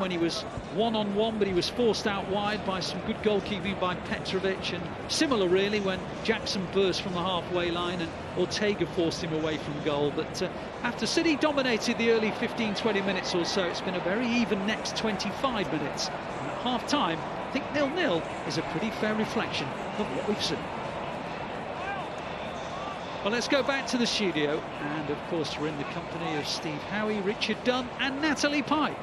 when he was one-on-one, but he was forced out wide by some good goalkeeping by Petrovic, and similar really when Jackson burst from the halfway line and Ortega forced him away from goal. But after City dominated the early 15-20 minutes or so, it's been a very even next 25 minutes. And at half-time, I think 0-0 is a pretty fair reflection of what we've seen. Well, let's go back to the studio, and of course we're in the company of Steve Howey, Richard Dunne and Natalie Pike.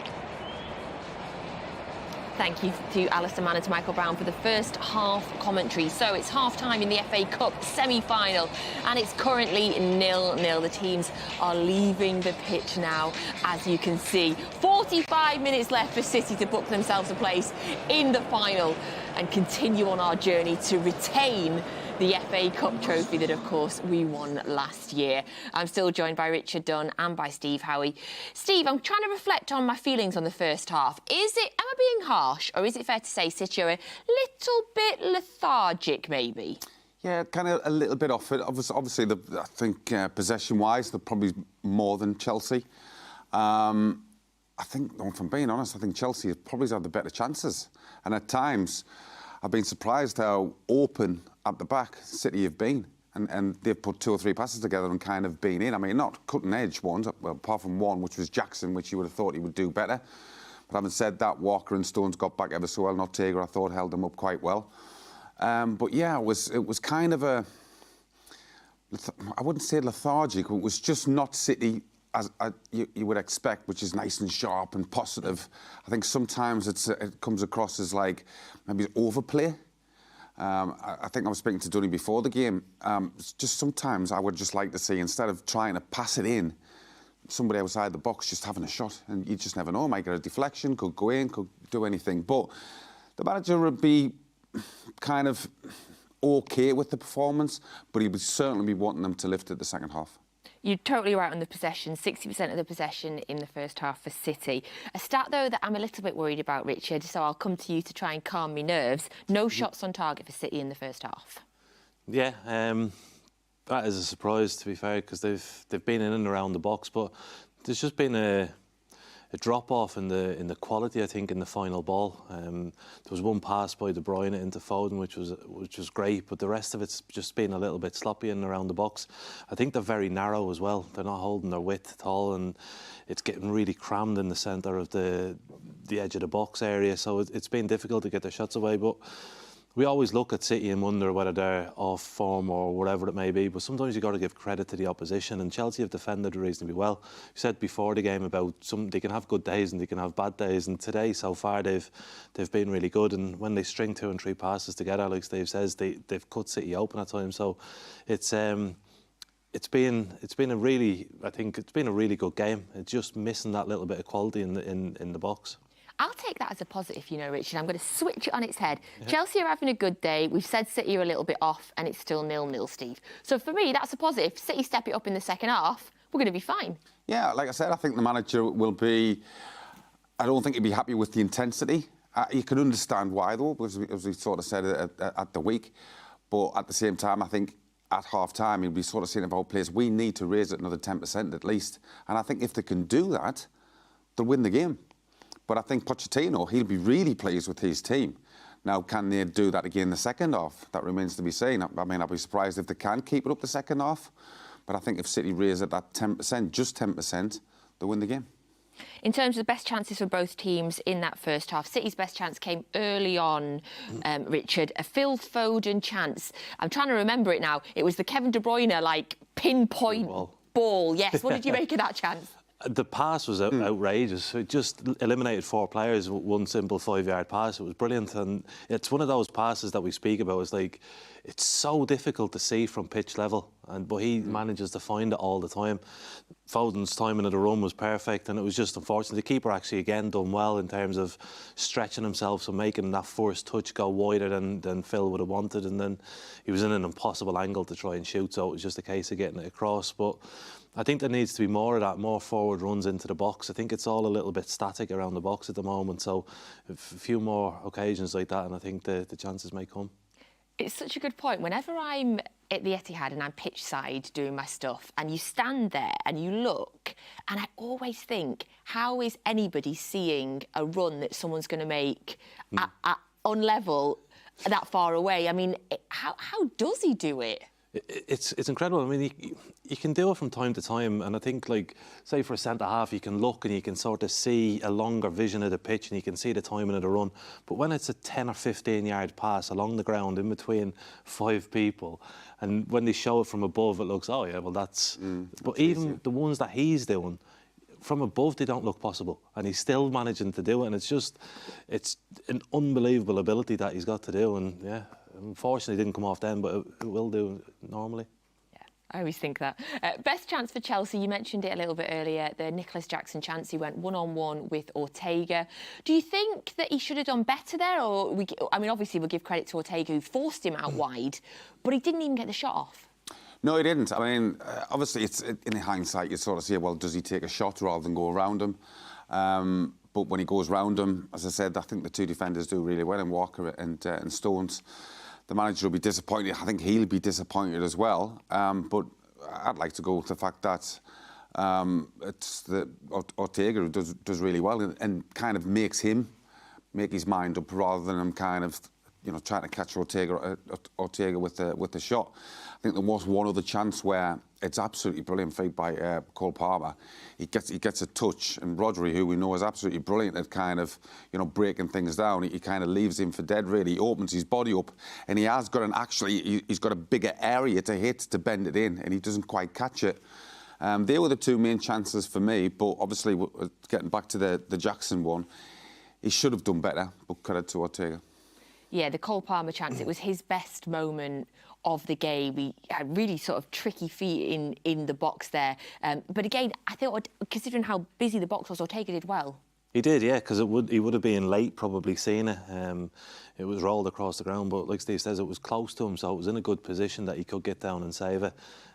Thank you to Alistair Mann and to Michael Brown for the first half commentary. So it's half-time in the FA Cup semi-final, and it's currently 0-0. The teams are leaving the pitch now, as you can see. 45 minutes left for City to book themselves a place in the final and continue on our journey to retain the FA Cup trophy that, of course, we won last year. I'm still joined by Richard Dunne and by Steve Howey. Steve, I'm trying to reflect on my feelings on the first half. Am I being harsh, or is it fair to say City are a little bit lethargic, maybe? Yeah, kind of a little bit off it. Obviously, I think possession-wise, they're probably more than Chelsea. I think, if I'm being honest, I think Chelsea probably had the better chances. And at times, I've been surprised how open at the back City have been. And they've put 2 or 3 passes together and kind of been in. I mean, not cutting-edge ones, well, apart from one, which was Jackson, which you would have thought he would do better. But having said that, Walker and Stones got back ever so well. And Ortega, I thought, held them up quite well. But yeah, it was kind of a... I wouldn't say lethargic. It was just not City as you would expect, which is nice and sharp and positive. I think sometimes it comes across as like maybe overplay. I think I was speaking to Dunne before the game. Just sometimes I would just like to see, instead of trying to pass it in, somebody outside the box just having a shot. And you just never know. Might get a deflection, could go in, could do anything. But the manager would be kind of OK with the performance, but he would certainly be wanting them to lift it the second half. You're totally right on the possession. 60% of the possession in the first half for City. A stat, though, that I'm a little bit worried about, Richard, so I'll come to you to try and calm me nerves. No shots on target for City in the first half. Yeah, that is a surprise, to be fair, because they've been in and around the box, but there's just been a drop-off in the quality, I think, in the final ball. There was one pass by Bruyne into Foden, which was great, but the rest of it's just been a little bit sloppy in and around the box. I think they're very narrow as well. They're not holding their width at all, and it's getting really crammed in the centre of the edge of the box area, so it's been difficult to get their shots away. But we always look at City and wonder whether they're off form or whatever it may be, but sometimes you've got to give credit to the opposition, and Chelsea have defended reasonably well. You said before the game about they can have good days and they can have bad days, and today so far they've been really good, and when they string 2 and 3 passes together, like Steve says, they've cut City open at times. So it's been a really, I think it's been a really good game. It's just missing that little bit of quality in the box. I'll take that as a positive, you know, Richard. I'm going to switch it on its head. Yeah. Chelsea are having a good day. We've said City are a little bit off, and it's still 0-0, Steve. So for me, that's a positive. City step it up in the second half, we're going to be fine. Yeah, like I said, I think the manager will be... I don't think he'll be happy with the intensity. You can understand why, though, as we sort of said at the week. But at the same time, I think at half-time, he'll be sort of saying about players, we need to raise it another 10% at least. And I think if they can do that, they'll win the game. But I think Pochettino, he'll be really pleased with his team. Now, can they do that again in the second half? That remains to be seen. I mean, I'll be surprised if they can keep it up the second half. But I think if City raise it at 10%, just 10%, they'll win the game. In terms of the best chances for both teams in that first half, City's best chance came early on, Richard. A Phil Foden chance. I'm trying to remember it now. It was the Kevin De Bruyne, like, pinpoint ball. Yes, what did you make of that chance? The pass was outrageous. It just eliminated 4 players with one simple 5-yard pass. It was brilliant, and it's one of those passes that we speak about. It's like, it's so difficult to see from pitch level, but he manages to find it all the time. Foden's timing of the run was perfect, and it was just unfortunate. The keeper actually again done well in terms of stretching himself, so making that first touch go wider than Phil would have wanted, and then he was in an impossible angle to try and shoot, so it was just a case of getting it across. But I think there needs to be more of that, more forward runs into the box. I think it's all a little bit static around the box at the moment, so a few more occasions like that, and I think the chances may come. It's such a good point. Whenever I'm at the Etihad and I'm pitch side doing my stuff, and you stand there and you look, and I always think, how is anybody seeing a run that someone's going to make on level that far away? I mean, how does he do it? It's incredible. I mean, you can do it from time to time, and I think, like, say for a centre-half, you can look and you can sort of see a longer vision of the pitch and you can see the timing of the run. But when it's a 10 or 15-yard pass along the ground in between 5 people, and when they show it from above, it looks, oh yeah, well that's... But even the ones that he's doing, from above, they don't look possible, and he's still managing to do it, and it's an unbelievable ability that he's got to do, and yeah, unfortunately it didn't come off then, but it will do normally. Yeah, I always think that. Best chance for Chelsea, you mentioned it a little bit earlier, the Nicholas Jackson chance. He went one-on-one with Ortega. Do you think that he should have done better there? Or I mean, obviously we'll give credit to Ortega, who forced him out wide, but he didn't even get the shot off. No, he didn't. I mean, obviously, it's in hindsight, you sort of say, well, does he take a shot rather than go around him? But when he goes round him, as I said, I think the 2 defenders do really well, in Walker and Stones. The manager will be disappointed. I think he'll be disappointed as well. But I'd like to go with the fact that it's the Ortega who does really well and kind of makes him make his mind up rather than him kind of, you know, trying to catch Ortega with the shot. I think there was one other chance where it's absolutely brilliant feed by Cole Palmer. He gets a touch, and Rodri, who we know is absolutely brilliant at kind of, you know, breaking things down, he kind of leaves him for dead, really. He opens his body up, and he has got he's got a bigger area to hit, to bend it in, and he doesn't quite catch it. They were the 2 main chances for me, but obviously, getting back to the Jackson one, he should have done better, but credit to Ortega. Yeah, the Cole Palmer chance, it was his best moment of the game. He had really sort of tricky feet in the box there. But again, I thought, considering how busy the box was, Ortega did well. He did, yeah, because he would have been late probably seeing it. It was rolled across the ground, but like Steve says, it was close to him, so it was in a good position that he could get down and save it.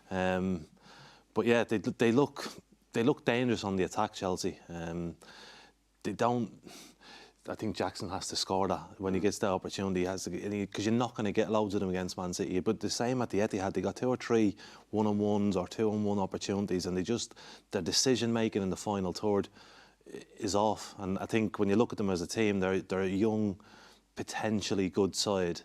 But yeah, they look dangerous on the attack, Chelsea. They don't... I think Jackson has to score that when he gets the opportunity. He has to, because you're not going to get loads of them against Man City. But the same at the Etihad, they got 2 or 3 one-on-ones or 2-on-1 opportunities, and their decision making in the final third is off. And I think when you look at them as a team, they're a young, potentially good side,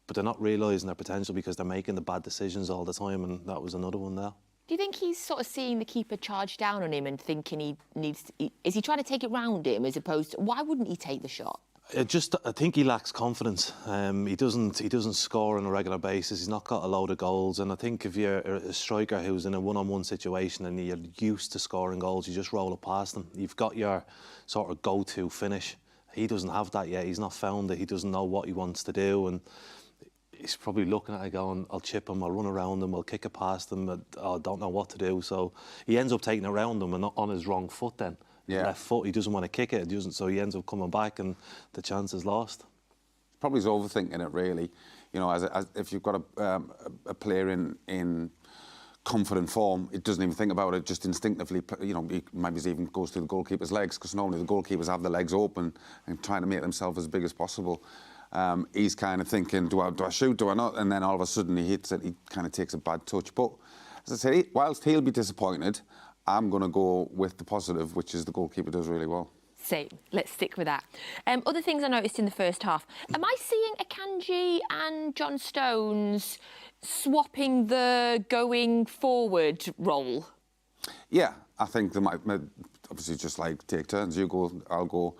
but they're not realising their potential because they're making the bad decisions all the time, and that was another one there. Do you think he's sort of seeing the keeper charge down on him and thinking he needs... is he trying to take it round him as opposed to... Why wouldn't he take the shot? I think he lacks confidence. He doesn't score on a regular basis. He's not got a load of goals. And I think if you're a striker who's in a one-on-one situation and you're used to scoring goals, you just roll it past him. You've got your sort of go-to finish. He doesn't have that yet. He's not found it. He doesn't know what he wants to do. And he's probably looking at it going, I'll chip him, I'll run around him, I'll kick it past him, I don't know what to do. So he ends up taking it around him and not on his wrong foot then. Yeah. Left foot, he doesn't want to kick it, so he ends up coming back and the chance is lost. Probably he's overthinking it, really. You know, as if you've got a player in confident form, it doesn't even think about it, just instinctively, you know, he maybe even goes to the goalkeeper's legs, because normally the goalkeepers have the legs open and trying to make themselves as big as possible. He's kind of thinking, do I shoot, do I not? And then all of a sudden he hits it, he kind of takes a bad touch. But as I say, whilst he'll be disappointed, I'm going to go with the positive, which is the goalkeeper does really well. Same. Let's stick with that. Other things I noticed in the first half. Am I seeing Akanji and John Stones swapping the going forward role? Yeah, I think they might obviously just like take turns. You go, I'll go.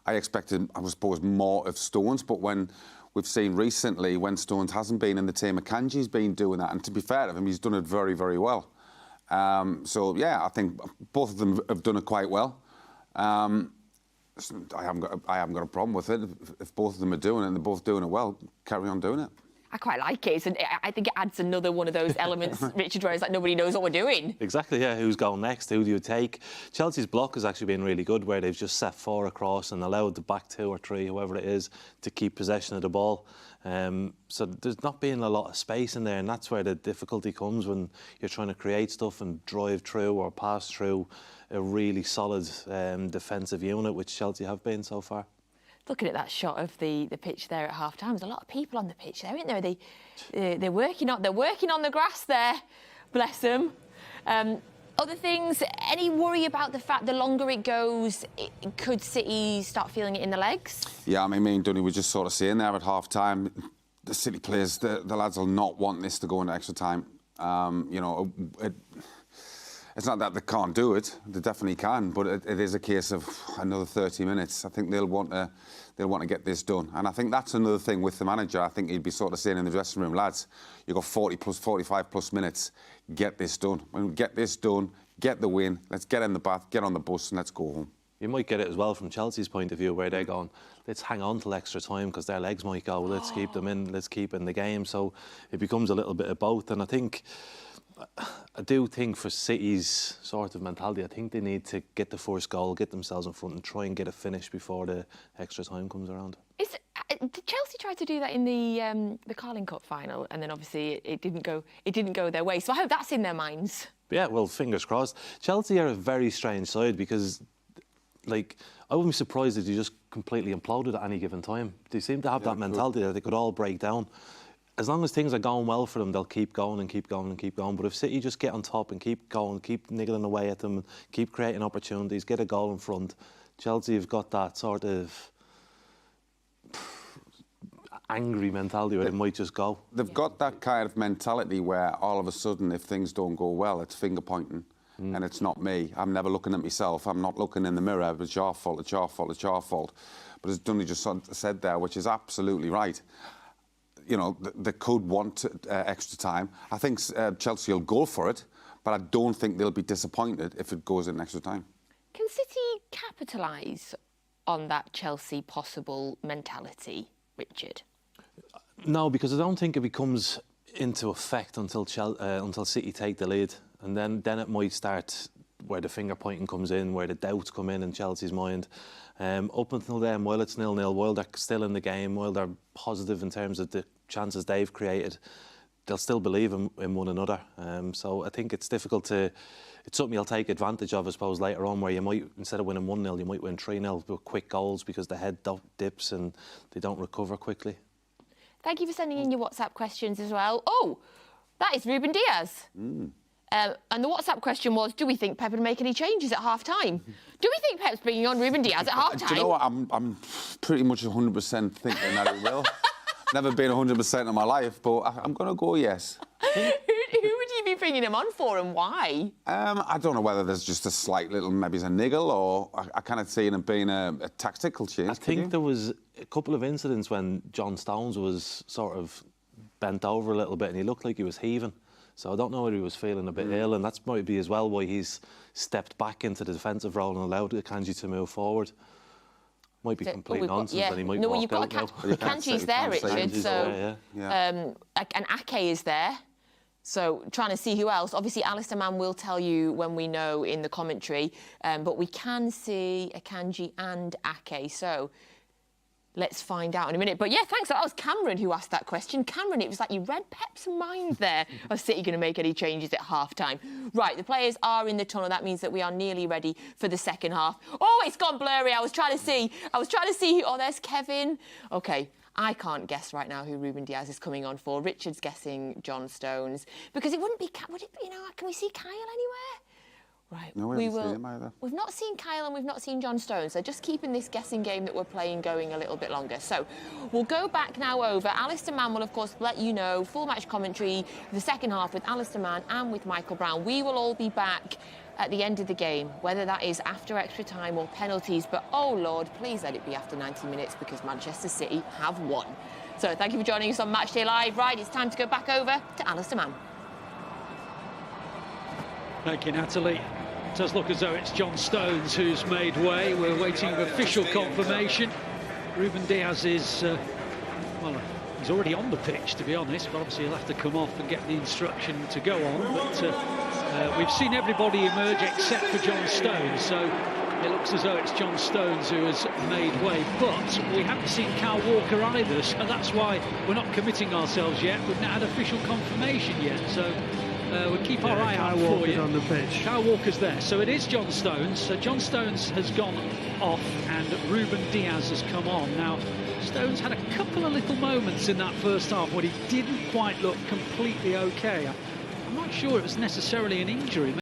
I expected, I suppose, more of Stones, but when we've seen recently, when Stones hasn't been in the team, Akanji's been doing that, and to be fair to him, he's done it very, very well. So yeah, I think both of them have done it quite well. I haven't got a problem with it. If both of them are doing it and they're both doing it well, carry on doing it. I quite like it. And I think it adds another one of those elements, Richard, where it's like nobody knows what we're doing. Exactly, yeah. Who's going next? Who do you take? Chelsea's block has actually been really good, where they've just set 4 across and allowed the back 2 or 3, whoever it is, to keep possession of the ball. So there's not been a lot of space in there, and that's where the difficulty comes when you're trying to create stuff and drive through or pass through a really solid defensive unit, which Chelsea have been so far. Looking at that shot of the pitch there at half-time, there's a lot of people on the pitch there, isn't there? They're working on the grass there, bless them. Other things, any worry about the fact the longer it goes, could City start feeling it in the legs? Yeah, I mean, me and Dunne were just sort of saying there at half-time, the City players, the lads will not want this to go into extra time. You know, it's not that they can't do it; they definitely can. But it is a case of another 30 minutes. I think they'll want to get this done, and I think that's another thing with the manager. I think he'd be sort of saying in the dressing room, lads, you've got 40 plus, 45 plus minutes. Get this done. When we get this done, get the win. Let's get in the bath, get on the bus, and let's go home. You might get it as well from Chelsea's point of view, where they're going, let's hang on till extra time because their legs might go. Let's keep them in. Let's keep in the game. So it becomes a little bit of both, and I do think for City's sort of mentality, I think they need to get the first goal, get themselves in front and try and get it finished before the extra time comes around. Did Chelsea try to do that in the Carling Cup final, and then obviously it didn't go their way? So I hope that's in their minds. Yeah, well, fingers crossed. Chelsea are a very strange side because, like, I wouldn't be surprised if they just completely imploded at any given time. They seem to have that mentality that they could all break down. As long as things are going well for them, they'll keep going and keep going and keep going. But if City just get on top and keep going, keep niggling away at them, keep creating opportunities, get a goal in front, Chelsea have got that sort of angry mentality where it might just go. They've got that kind of mentality where all of a sudden, if things don't go well, it's finger pointing. And it's not me. I'm never looking at myself. I'm not looking in the mirror. It's your fault, it's your fault, it's your fault. But as Dunne just said there, which is absolutely right, you know, they could want extra time. I think Chelsea will go for it, but I don't think they'll be disappointed if it goes in extra time. Can City capitalise on that Chelsea possible mentality, Richard? No, because I don't think it becomes into effect until City take the lead, and then it might start where the finger pointing comes in, where the doubts come in Chelsea's mind. Up until then, while it's 0-0, while they're still in the game, while they're positive in terms of the chances they've created, they'll still believe in one another. So I think it's difficult to... It's something you'll take advantage of, I suppose, later on, where you might, instead of winning 1-0, you might win 3-0 with quick goals because the head dips and they don't recover quickly. Thank you for sending in your WhatsApp questions as well. Oh, that is Ruben Dias. And the WhatsApp question was, do we think Pep would make any changes at half-time? Do we think Pep's bringing on Ruben Dias at half-time? Do you know what? I'm pretty much 100% thinking that he will. Never been 100% in my life, but I'm going to go yes. Who would you be bringing him on for and why? I don't know whether there's just a slight little, maybe it's a niggle, or I kind of see it being a tactical change. I think there was a couple of incidents when John Stones was sort of bent over a little bit and he looked like he was heaving. So I don't know whether he was feeling a bit ill, and that's might be as well why he's stepped back into the defensive role and allowed Akanji to move forward. Might be complete nonsense, and he might walk out now. Akanji's there, Richard, so... and Ake is there, so trying to see who else. Obviously, Alistair Mann will tell you when we know in the commentary, but we can see Akanji and Ake, so... Let's find out in a minute. But yeah, thanks. That was Cameron who asked that question. Cameron, it was like you read Pep's mind there. Are City going to make any changes at half-time? Right, the players are in the tunnel. That means that we are nearly ready for the second half. Oh, it's gone blurry. I was trying to see who... Oh, there's Kevin. OK, I can't guess right now who Ruben Dias is coming on for. Richard's guessing John Stones. Because it wouldn't be... Would it be, you know, can we see Kyle anywhere? Right, no, we will. We've not seen Kyle and we've not seen John Stones, so just keeping this guessing game that we're playing going a little bit longer. So we'll go back now over. Alistair Mann will, of course, let you know full match commentary for the second half with Alistair Mann and with Michael Brown. We will all be back at the end of the game, whether that is after extra time or penalties. But, oh, Lord, please let it be after 90 minutes because Manchester City have won. So thank you for joining us on Matchday Live. Right, it's time to go back over to Alistair Mann. Thank you, Natalie. It does look as though it's John Stones who's made way. We're waiting for official confirmation. Ruben Dias is, well, he's already on the pitch, to be honest, but obviously he'll have to come off and get the instruction to go on. But we've seen everybody emerge except for John Stones, so it looks as though it's John Stones who has made way. But we haven't seen Kyle Walker either, so that's why we're not committing ourselves yet. We've not had official confirmation yet, so... We'll keep our eye out for you. On the pitch. Kyle Walker's there. So it is John Stones. So John Stones has gone off and Ruben Dias has come on. Now, Stones had a couple of little moments in that first half when he didn't quite look completely okay. I'm not sure it was necessarily an injury.